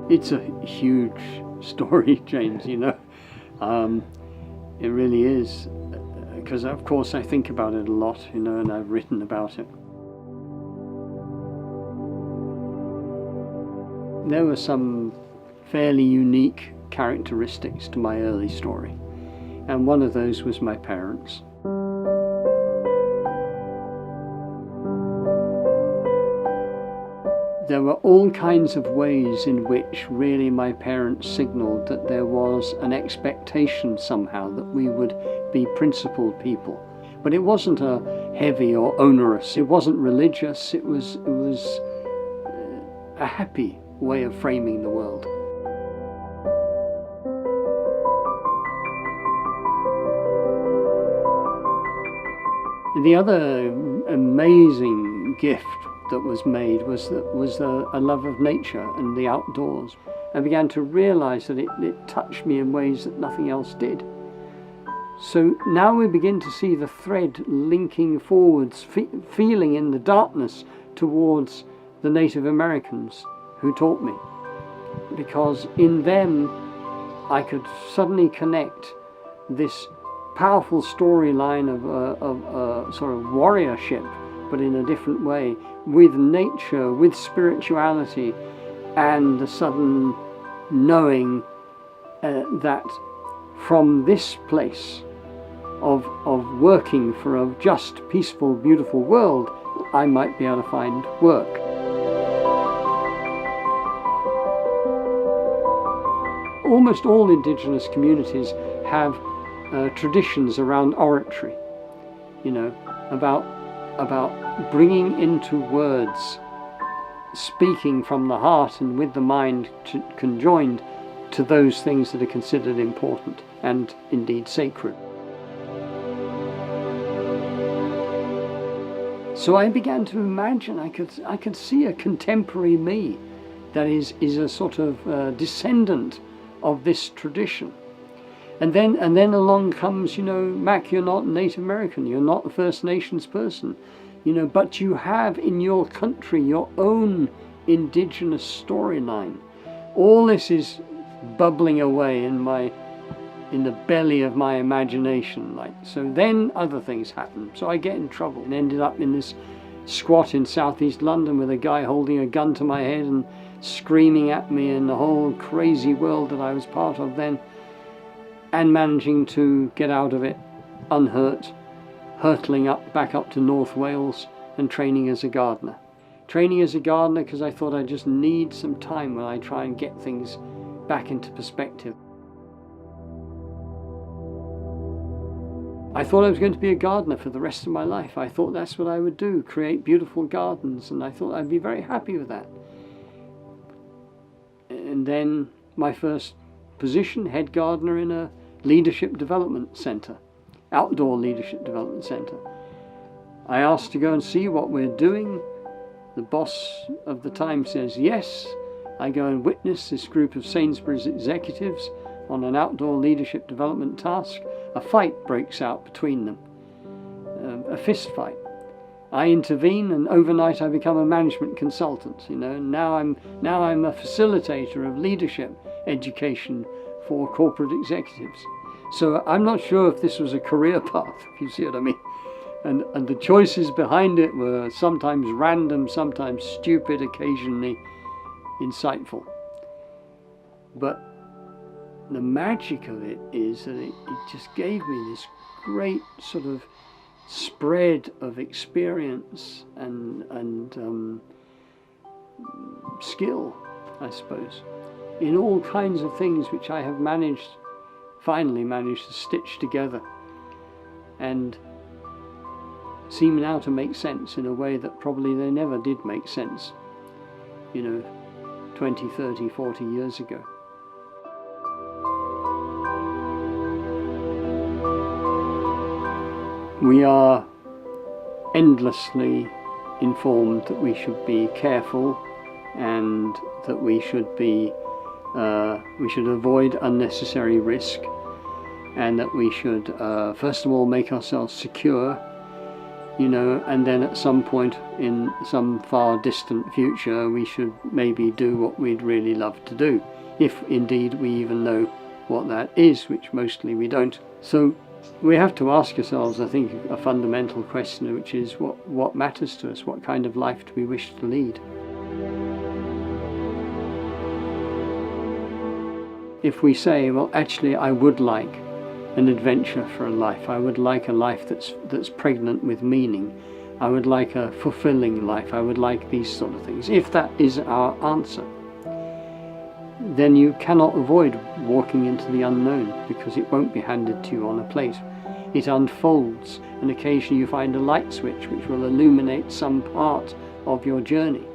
It's a huge story, James, you know. It really is, because of course I think about it a lot, you know, and I've written about it. There were some fairly unique characteristics to my early story, and one of those was my parents. There were all kinds of ways in which really my parents signalled that there was an expectation somehow that we would be principled people. But it wasn't a heavy or onerous, it wasn't religious, it was a happy way of framing the world. The other amazing gift that was made was a love of nature and the outdoors. I began to realize that it touched me in ways that nothing else did. So now we begin to see the thread linking forwards, feeling in the darkness towards the Native Americans who taught me. Because in them I could suddenly connect this powerful storyline of sort of warriorship, but in a different way, with nature, with spirituality, and the sudden knowing that from this place of working for a just, peaceful, beautiful world, I might be able to find work. Almost all indigenous communities have traditions around oratory, you know, about bringing into words, speaking from the heart and with the mind conjoined to those things that are considered important and indeed sacred. So I began to imagine I could see a contemporary me that is a sort of descendant of this tradition. And then along comes, you know, Mac, you're not Native American, you're not a First Nations person, you know, but you have in your country your own indigenous storyline. All this is bubbling away in the belly of my imagination, like. So then other things happen. So I get in trouble and ended up in this squat in southeast London with a guy holding a gun to my head and screaming at me, and the whole crazy world that I was part of then. And managing to get out of it unhurt, hurtling back up to North Wales and training as a gardener. Training as a gardener because I thought I just need some time when I try and get things back into perspective. I thought I was going to be a gardener for the rest of my life. I thought that's what I would do, create beautiful gardens, and I thought I'd be very happy with that. And then my first position, head gardener in a leadership development centre, outdoor leadership development centre. I asked to go and see what we're doing. The boss of the time says yes. I go and witness this group of Sainsbury's executives on an outdoor leadership development task. A fight breaks out between them, a fist fight. I intervene, and overnight I become a management consultant. You know, now I'm a facilitator of leadership education for corporate executives. So I'm not sure if this was a career path, if you see what I mean. And the choices behind it were sometimes random, sometimes stupid, occasionally insightful. But the magic of it is that it just gave me this great sort of spread of experience and skill, I suppose, in all kinds of things which I have finally managed to stitch together and seem now to make sense in a way that probably they never did make sense, you know, 20, 30, 40 years ago. We are endlessly informed that we should be careful and that we should avoid unnecessary risk, and that we should first of all make ourselves secure, and then at some point in some far distant future we should maybe do what we'd really love to do, if indeed we even know what that is, which mostly we don't. So we have to ask ourselves, I think, a fundamental question, which is what matters to us? What kind of life do we wish to lead? If we say, well, actually I would like an adventure for a life, I would like a life that's pregnant with meaning, I would like a fulfilling life, I would like these sort of things, if that is our answer, then you cannot avoid walking into the unknown, because it won't be handed to you on a plate. It unfolds, and occasionally you find a light switch which will illuminate some part of your journey.